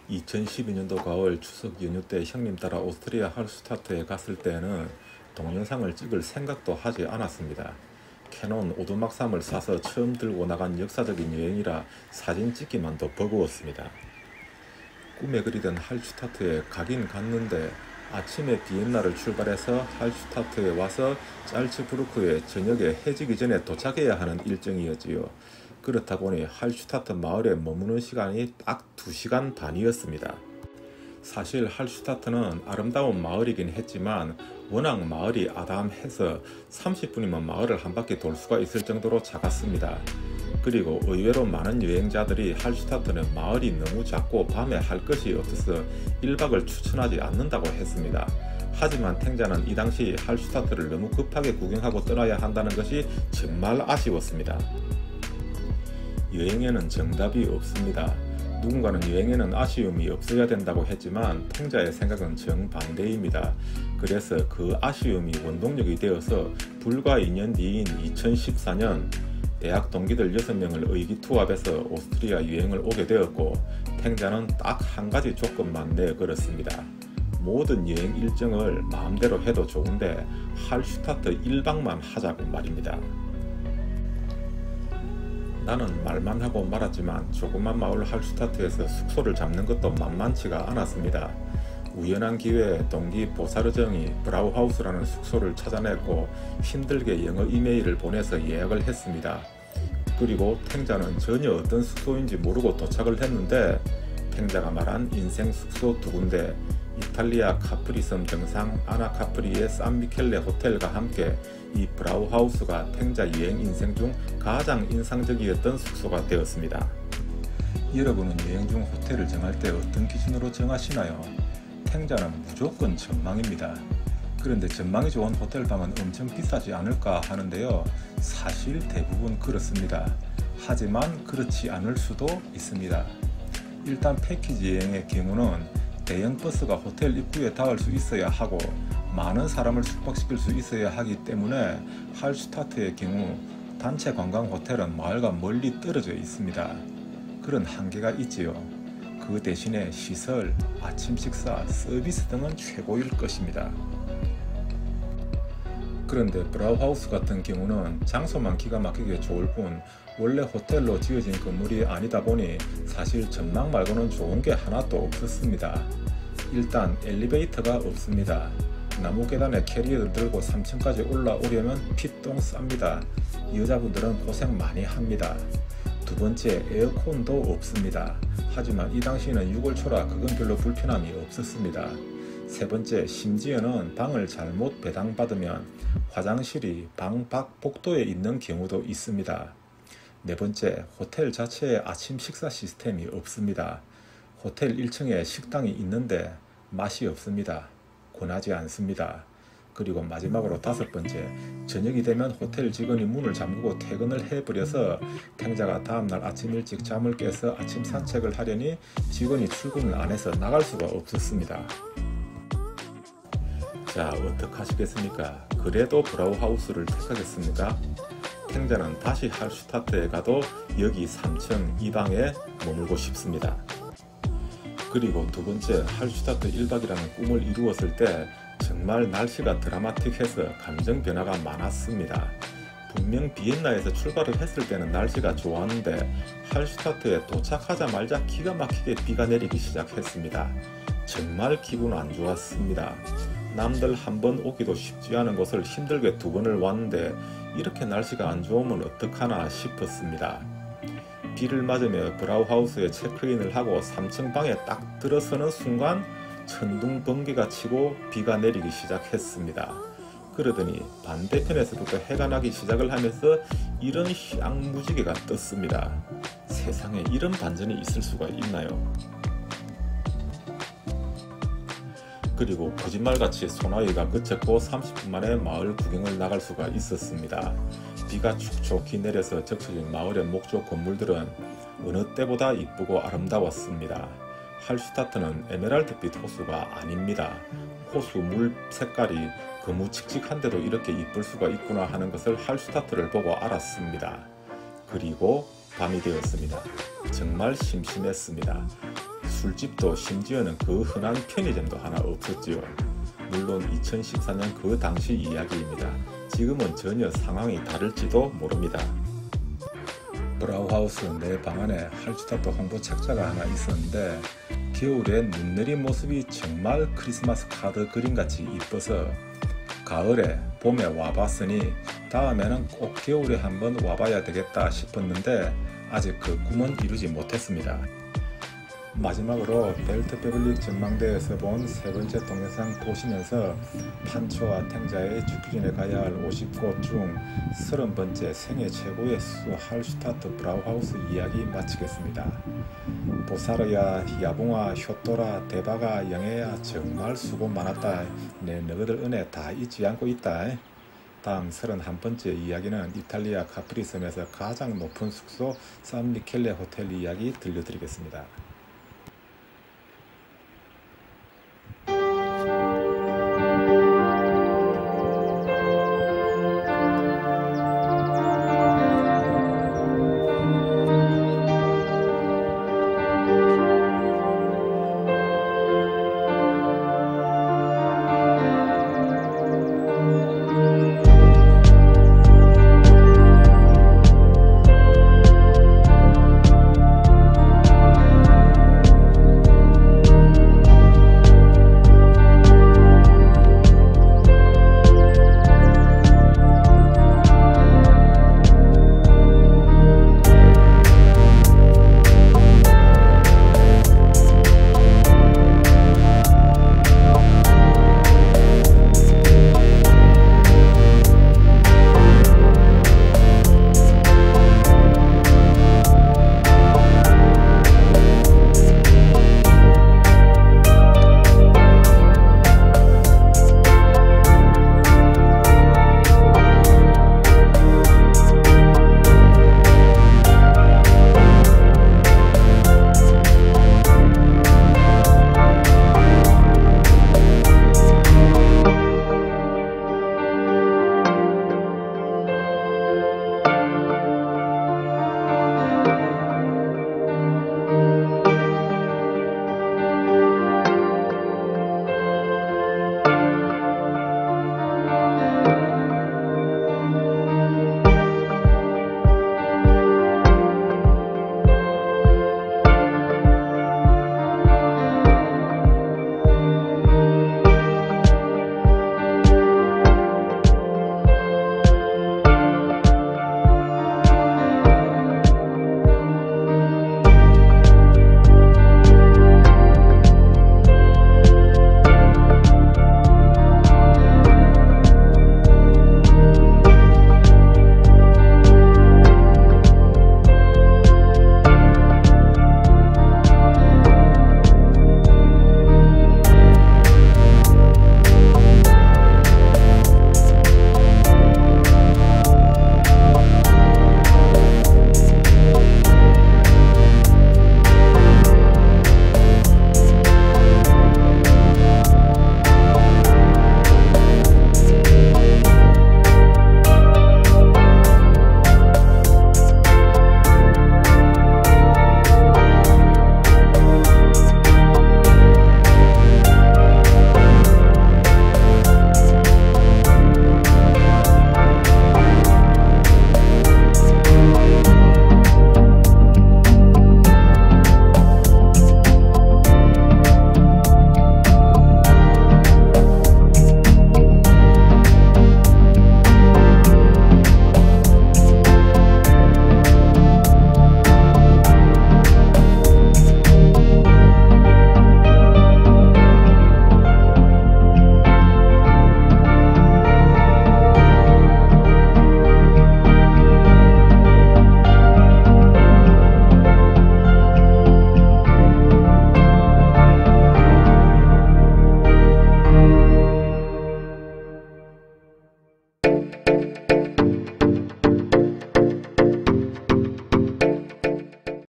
(2012년도) 가을 추석 연휴 때 형님 따라 오스트리아 할슈타트에 갔을 때는 동영상을 찍을 생각도 하지 않았습니다. 캐논 오두막 3을 사서 처음 들고 나간 역사적인 여행이라 사진 찍기만 더 버거웠습니다. 꿈에 그리던 할슈타트에 가긴 갔는데 아침에 비엔나를 출발해서 할슈타트에 와서 짤츠부르크에 저녁에 해지기 전에 도착해야 하는 일정이었지요. 그렇다 보니 할슈타트 마을에 머무는 시간이 딱 2시간 반이었습니다. 사실 할슈타트는 아름다운 마을이긴 했지만 워낙 마을이 아담해서 30분이면 마을을 한 바퀴 돌 수가 있을 정도로 작았습니다. 그리고 의외로 많은 여행자들이 할슈타트는 마을이 너무 작고 밤에 할 것이 없어서 1박을 추천하지 않는다고 했습니다. 하지만 탱자는 이 당시 할슈타트를 너무 급하게 구경하고 떠나야 한다는 것이 정말 아쉬웠습니다. 여행에는 정답이 없습니다. 누군가는 여행에는 아쉬움이 없어야 된다고 했지만 탱자의 생각은 정반대입니다. 그래서 그 아쉬움이 원동력이 되어서 불과 2년 뒤인 2014년 대학 동기들 6명을 의기투합해서 오스트리아 여행을 오게 되었고 탱자는 딱 한 가지 조건만 내걸었습니다. 모든 여행 일정을 마음대로 해도 좋은데 할슈타트 1박만 하자고 말입니다. 나는 말만 하고 말았지만 조그만 마을 할슈타트에서 숙소를 잡는 것도 만만치가 않았습니다. 우연한 기회에 동기 보사르정이 브라우하우스라는 숙소를 찾아냈고 힘들게 영어 이메일을 보내서 예약을 했습니다. 그리고 탱자는 전혀 어떤 숙소인지 모르고 도착을 했는데 탱자가 말한 인생 숙소 2군데 이탈리아 카프리섬 정상 아나카프리의 산미켈레 호텔과 함께 이 브라우하우스가 탱자 여행 인생 중 가장 인상적이었던 숙소가 되었습니다. 여러분은 여행 중 호텔을 정할 때 어떤 기준으로 정하시나요? 탱자는 무조건 전망입니다. 그런데 전망이 좋은 호텔방은 엄청 비싸지 않을까 하는데요. 사실 대부분 그렇습니다. 하지만 그렇지 않을 수도 있습니다. 일단 패키지 여행의 경우는 대형 버스가 호텔 입구에 닿을 수 있어야 하고 많은 사람을 숙박시킬 수 있어야 하기 때문에 할슈타트의 경우 단체 관광 호텔은 마을과 멀리 떨어져 있습니다. 그런 한계가 있지요. 그 대신에 시설, 아침 식사, 서비스 등은 최고일 것입니다. 그런데 브라우하우스 같은 경우는 장소만 기가 막히게 좋을 뿐 원래 호텔로 지어진 건물이 아니다 보니 사실 전망 말고는 좋은 게 하나도 없었습니다. 일단 엘리베이터가 없습니다. 나무 계단에 캐리어를 들고 3층까지 올라오려면 피똥 쌉니다. 여자분들은 고생 많이 합니다. 두 번째, 에어컨도 없습니다. 하지만 이 당시에는 6월 초라 그건 별로 불편함이 없었습니다. 세 번째, 심지어는 방을 잘못 배당받으면 화장실이 방 밖 복도에 있는 경우도 있습니다. 네 번째, 호텔 자체에 아침 식사 시스템이 없습니다. 호텔 1층에 식당이 있는데 맛이 없습니다. 권하지 않습니다. 그리고 마지막으로 다섯 번째, 저녁이 되면 호텔 직원이 문을 잠그고 퇴근을 해버려서 탱자가 다음날 아침 일찍 잠을 깨서 아침 산책을 하려니 직원이 출근을 안 해서 나갈 수가 없었습니다. 자, 어떡하시겠습니까? 그래도 브라우하우스를 택하겠습니까? 탱자는 다시 할슈타트에 가도 여기 3층 이 방에 머물고 싶습니다. 그리고 두 번째, 할슈타트 1박이라는 꿈을 이루었을 때 정말 날씨가 드라마틱해서 감정 변화가 많았습니다. 분명 비엔나에서 출발을 했을 때는 날씨가 좋았는데 할슈타트에 도착하자마자 기가 막히게 비가 내리기 시작했습니다. 정말 기분 안 좋았습니다. 남들 한 번 오기도 쉽지 않은 곳을 힘들게 2번을 왔는데 이렇게 날씨가 안 좋으면 어떡하나 싶었습니다. 비를 맞으며 브라우하우스에 체크인을 하고 3층 방에 딱 들어서는 순간 천둥 번개가 치고 비가 내리기 시작했습니다. 그러더니 반대편에서부터 해가 나기 시작을 하면서 이런 향무지개가 떴습니다. 세상에 이런 반전이 있을 수가 있나요? 그리고 거짓말같이 소나기가 그쳤고 30분 만에 마을 구경을 나갈 수가 있었습니다. 비가 축축히 내려서 적셔진 마을의 목조 건물들은 어느 때보다 이쁘고 아름다웠습니다. 할슈타트는 에메랄드빛 호수가 아닙니다. 호수 물 색깔이 거무칙칙한데도 이렇게 이쁠 수가 있구나 하는 것을 할슈타트를 보고 알았습니다. 그리고 밤이 되었습니다. 정말 심심했습니다. 술집도 심지어는 그 흔한 편의점도 하나 없었지요. 물론 2014년 그 당시 이야기입니다. 지금은 전혀 상황이 다를지도 모릅니다. 브라우하우스 내 방 안에 할슈타트 홍보 책자가 하나 있었는데 겨울에 눈 내린 모습이 정말 크리스마스 카드 그림같이 이뻐서 가을에 봄에 와봤으니 다음에는 꼭 겨울에 한번 와봐야 되겠다 싶었는데 아직 그 꿈은 이루지 못했습니다. 마지막으로 벨트 패블릭 전망대에서 본 세 번째 동영상 보시면서 판초와 탱자의 죽기 전에 가야 할 50곳 중 30번째 생애 최고의 수소 할슈타트 브라우하우스 이야기 마치겠습니다. 보사르야, 야붕아, 효또라, 대바가, 영애야 정말 수고 많았다. 내 너희들 은혜 다 잊지 않고 있다. 다음 31번째 이야기는 이탈리아 카프리 섬에서 가장 높은 숙소 산미켈레 호텔 이야기 들려드리겠습니다.